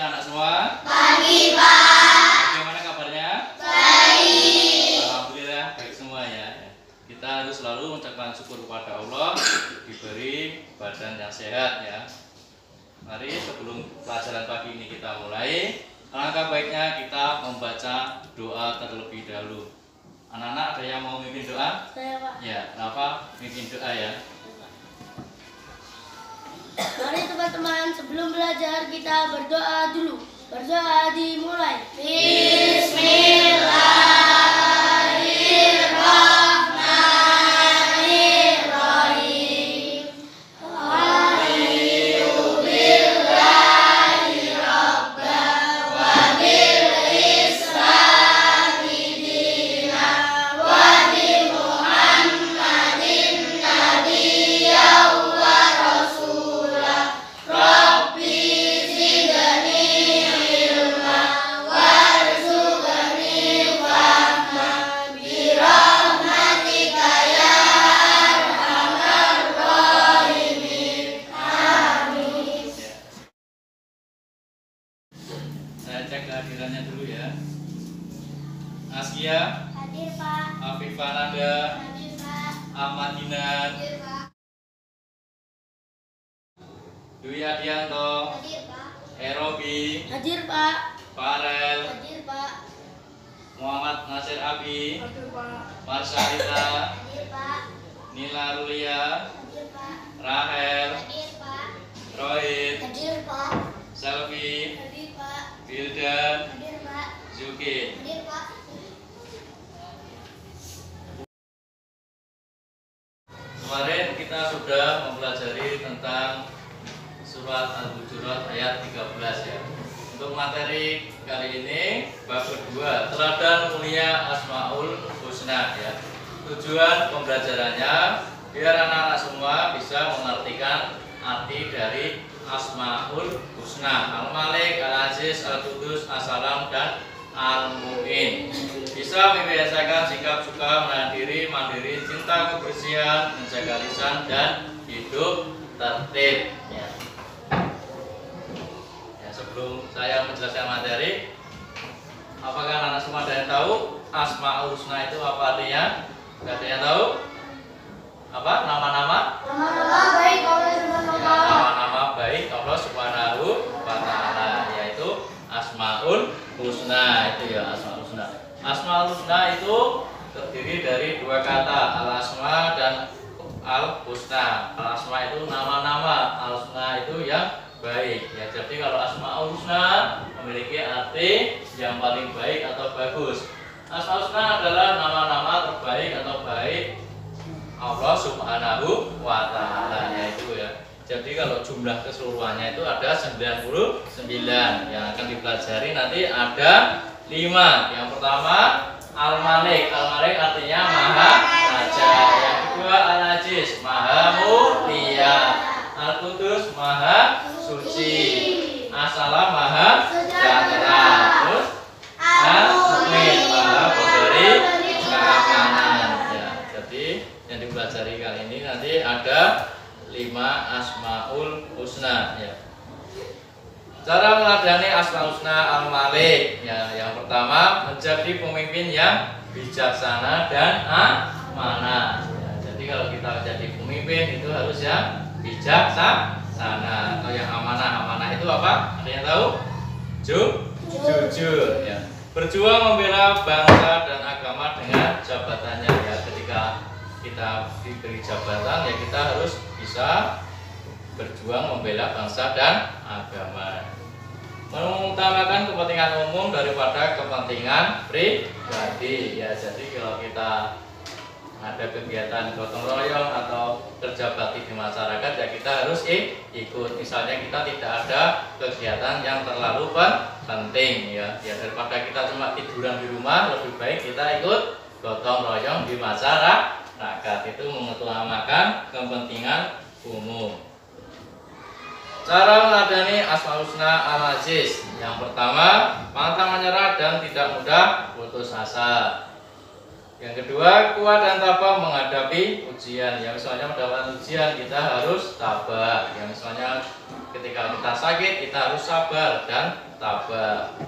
anak semua? Pagi, Pak. Bagaimana kabarnya? Baik. Alhamdulillah baik semua ya. Kita harus selalu mengucapkan syukur kepada Allah diberi badan yang sehat ya. Mari sebelum pelajaran pagi ini kita mulai, alangkah baiknya kita membaca doa terlebih dahulu. Anak-anak ada yang mau mimpin doa? Saya, Pak. Ya, kenapa mimpin doa ya? Mari teman-teman, sebelum belajar kita berdoa dulu. Berdoa dimulai. Bismillahirrahmanirrahim. Alhamdulillahi Rabba wa bil Islami dina wa bi Muhammadin nabiyya wa rasulah. Rabbi zidni ilma warzuqni fahma birahmatika ya arhamar rahimin. Amin. Saya cek kehadirannya dulu ya. Askia, Hadir, Pak. Afifah Nanda, Hadir, Pak. Ahmad Dinan, Hadir, Pak. Dwi Adianto, Hadir, Pak. Erobi, Hadir, Pak. Farel, Hadir, Pak. Muhammad Nasir Abi, Hadir, Pak. Marsyalita, Hadir, Pak. Nila Rulia, Hadir, Pak. Rahel, Hadir, Pak. Rohit, Hadir, Pak. Selvi, Hadir, Pak. Wildan, Hadir, Pak. Zuki. Hadir, Pak. Kemarin kita sudah mempelajari tentang surat Al-Hujurat ayat 13 ya. Untuk materi kali ini bab kedua, teladan mulia Asmaul Husna ya. Tujuan pembelajarannya biar anak-anak semua bisa mengartikan arti dari Asmaul Husna. Al-Malik, Al-Aziz, Al-Qudus, As-Salam dan Al-Mu'in. Bisa membiasakan sikap suka menahan diri, mandiri, cinta kebersihan, menjaga lisan dan hidup tertib ya. Sebelum saya menjelaskan materi, apakah anak semua ada yang tahu Asmaul Husna itu apa artinya? Tidak ada yang tahu? Apa? Nama-nama? Nama-nama baik Allah Subhanahu wa Ya, Ta'ala. nama-nama baik Allah Subhanahu wa Ta'ala, yaitu Asmaul Husna itu ya, Asmaul Husna. Asmaul Husna itu terdiri dari dua kata, Al-Asma dan Al-Husna. Al-Asma itu nama-nama, Al-Husna itu yang baik ya. Jadi kalau Asmaul Husna memiliki arti yang paling baik atau bagus. Asmaul Husna adalah nama-nama terbaik atau baik Allah Subhanahu wa Ta'ala yaitu ya. Jadi kalau jumlah keseluruhannya itu ada 99 yang akan dipelajari, nanti ada 5. Yang pertama Al-Malik. Al-Malik artinya Maha Raja. Yang kedua Al-Aziz, Maha Mulia. Al-Qudus, Maha Suci. As-Salam, Maha Sejahtera. Terus Al-Mu'min, Maha Pemberi keamanan ya. Jadi yang dipelajari kali ini nanti ada 5 Asmaul Husna ya. Cara meladani Asmaul Husna Al-Malik ya. Yang pertama menjadi pemimpin yang bijaksana dan amanah ya. Jadi kalau kita jadi pemimpin itu harus yang bijaksana atau yang amanah. Amanah itu apa? Ada yang tahu? Jujur ya. Berjuang membela bangsa dan agama dengan jabatannya ya. Ketika kita diberi jabatan ya kita harus bisa berjuang membela bangsa dan agama. Mengutamakan kepentingan umum daripada kepentingan pribadi ya. Jadi kalau kita ada kegiatan gotong royong atau kerja bakti di masyarakat ya kita harus ikut. Misalnya kita tidak ada kegiatan yang terlalu penting ya. Ya daripada kita cuma tiduran di rumah, lebih baik kita ikut gotong royong di masyarakat. Itu mengutamakan kepentingan umum. Cara meladani Asmaul Husna Al-Aziz. Yang pertama, pantang menyerah dan tidak mudah putus asa. Yang kedua, kuat dan tabah menghadapi ujian. Ya misalnya mendapatkan ujian kita harus tabah. Ya misalnya ketika kita sakit kita harus sabar dan tabah.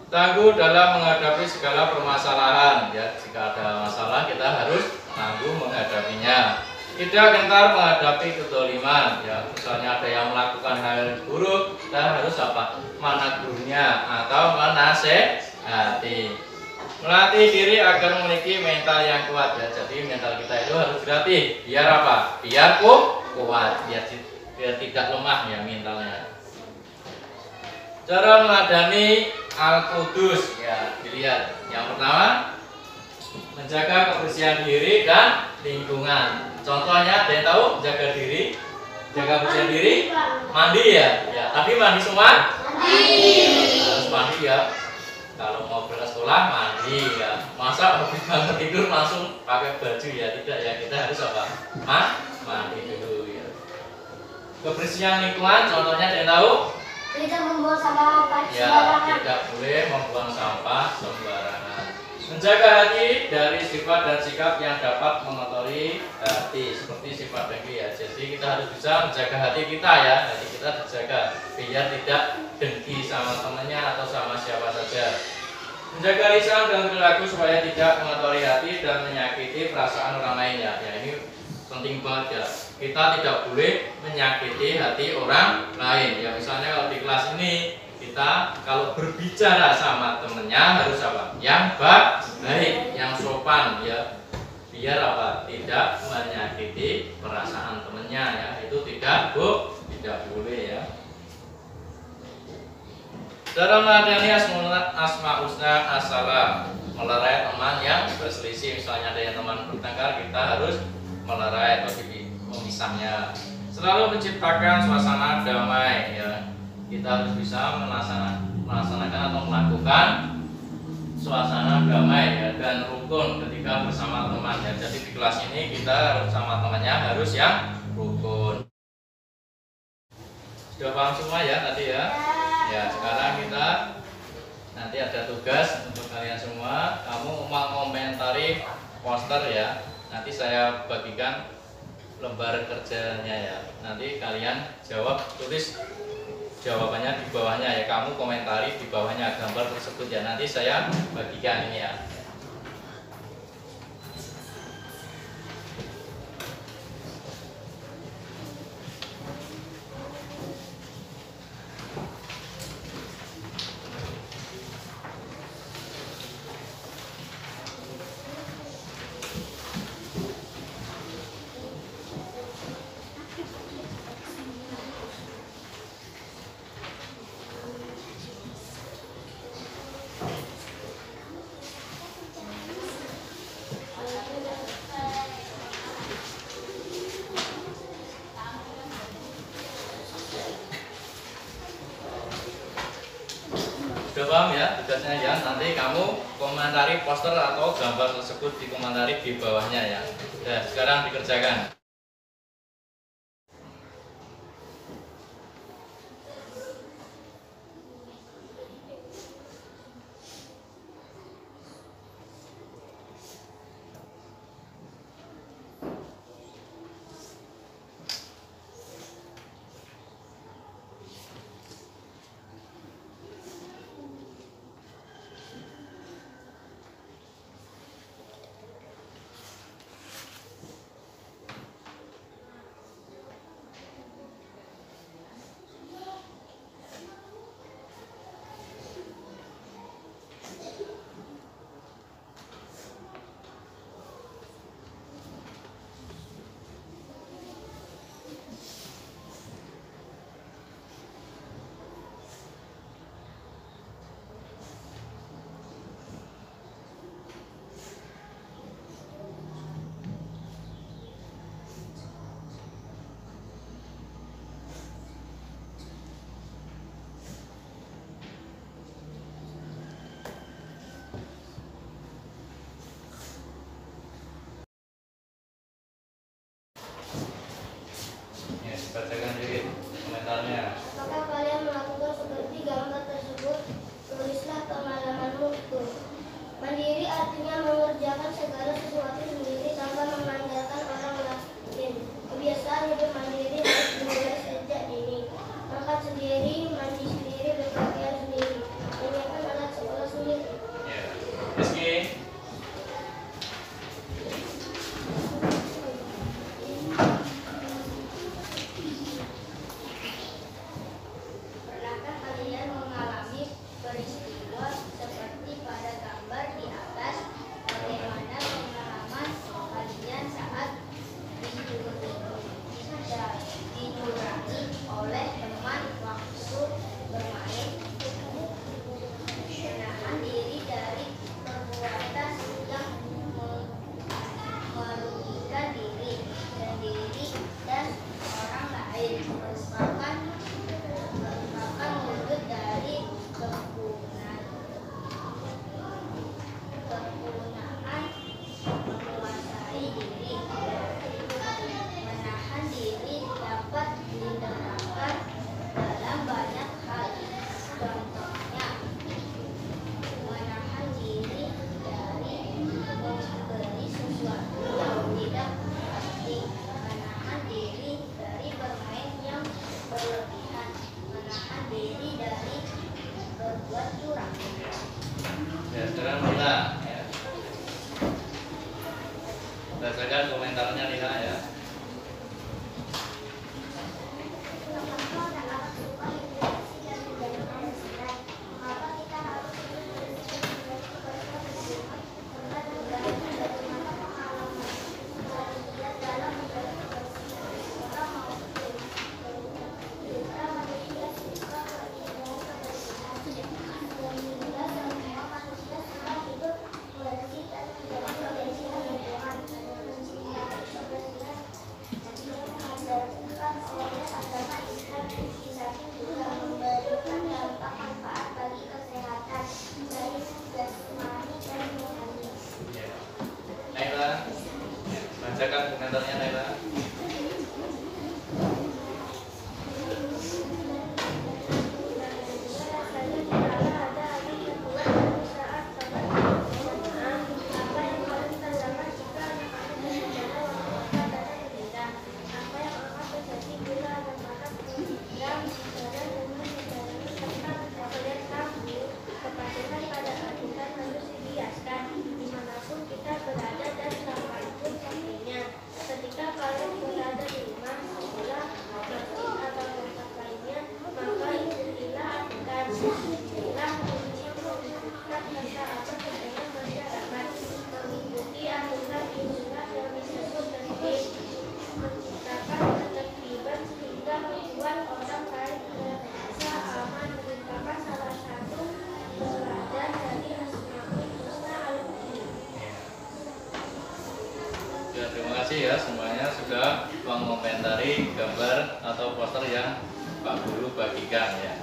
Tangguh dalam menghadapi segala permasalahan. Ya jika ada masalah kita harus tangguh menghadapinya. Tidak gentar menghadapi kedoliman. Ya misalnya ada yang melakukan hal buruk, kita harus apa? Menegurnya atau menasehati. Melatih diri agar memiliki mental yang kuat ya. Jadi mental kita itu harus dilatih. Biar apa? Biar kuat, biar tidak lemah ya mentalnya. Cara meladani Al-Qudus ya, dilihat. Yang pertama, menjaga kebersihan diri dan lingkungan. Contohnya, ada yang tahu menjaga diri, jaga kebersihan diri, mandi ya. Ya, tadi mandi semua? Mandi. Harus mandi ya. Kalau mau berangkat sekolah mandi ya. Masa habis bangun tidur langsung pakai baju ya? Tidak ya, kita harus apa? Mandi dulu ya. Kebersihan lingkungan, contohnya ada yang tahu? Tidak membuang sampah Ya, tidak boleh membuang sampah sembarangan. Menjaga hati dari sifat dan sikap yang dapat mengotori hati, seperti sifat dengki ya. Jadi kita harus bisa menjaga hati kita ya, hati kita dijaga biar tidak dengki sama temannya atau sama siapa saja. Menjaga lisan dan perilaku supaya tidak mengotori hati dan menyakiti perasaan orang lain ya. Ya ini penting banget ya. Kita tidak boleh menyakiti hati orang lain. Ya misalnya kalau di kelas ini kita kalau berbicara sama temennya harus apa? Yang baik, yang sopan ya. Biar apa? Tidak menyakiti perasaan temennya ya. Itu tidak boleh ya. Dalam meladani asma husna as-salam, melerai teman yang berselisih. Misalnya ada yang teman bertengkar, kita harus melerai atau memisahnya. Selalu menciptakan suasana damai ya. Kita harus bisa melaksanakan atau melakukan suasana damai ya, dan rukun ketika bersama teman ya. Jadi di kelas ini kita bersama temannya harus yang rukun. Sudah paham semua ya tadi ya? Ya, sekarang kita nanti ada tugas untuk kalian semua. Kamu mau komentari poster ya. Nanti saya bagikan lembar kerjanya ya. Nanti kalian jawab, tulis jawabannya di bawahnya ya. Kamu komentari di bawahnya gambar tersebut ya. Nanti saya bagikan ini ya. Sudah paham ya tugasnya ya. Nanti kamu komentari poster atau gambar tersebut dikomentari di bawahnya ya. Nah, sekarang dikerjakan. pelajaran Nila ya. Bacakan komentarnya Nila ya. Naila, bacakan komentarnya Naila. Ya, terima kasih ya semuanya sudah mengomentari gambar atau poster yang Pak Guru bagikan ya.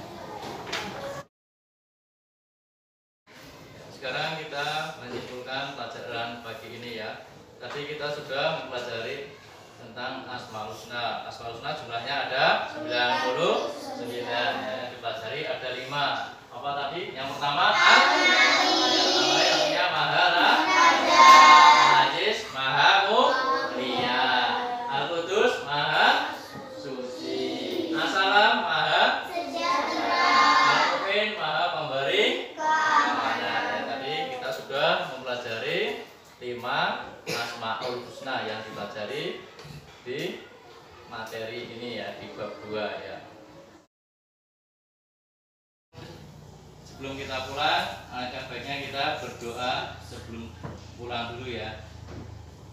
Sekarang kita menyimpulkan pelajaran pagi ini ya. Tadi kita sudah mempelajari tentang Asmaul Husna. Asmaul Husna jumlahnya ada 99 ya. Dipelajari ada 5. Apa tadi? Yang pertama artinya Maha Najis, Maha Mulia, Al-Qudus, Maha Suci, As-Salam, Maha Sejahtera, Al-Mu'min, Maha Pemberi keamanan. Ya, tadi kita sudah mempelajari 5 Asmaul Husna yang dipelajari di materi ini ya, di bab 2 ya. Sebelum kita pulang, alangkah baiknya kita berdoa sebelum pulang dulu ya.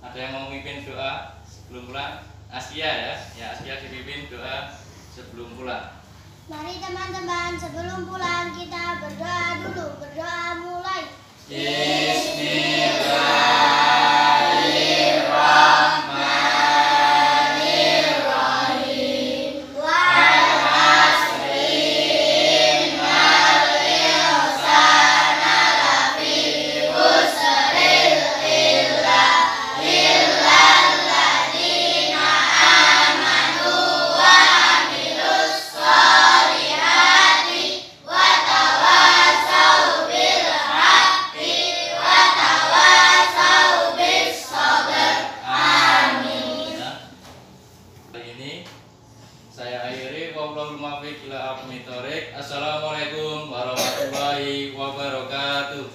Ada yang mau memimpin doa sebelum pulang? Askia ya, Askia dipimpin doa sebelum pulang. Mari teman-teman, sebelum pulang kita berdoa dulu. Berdoa mulai. Assalamualaikum warahmatullahi wabarakatuh.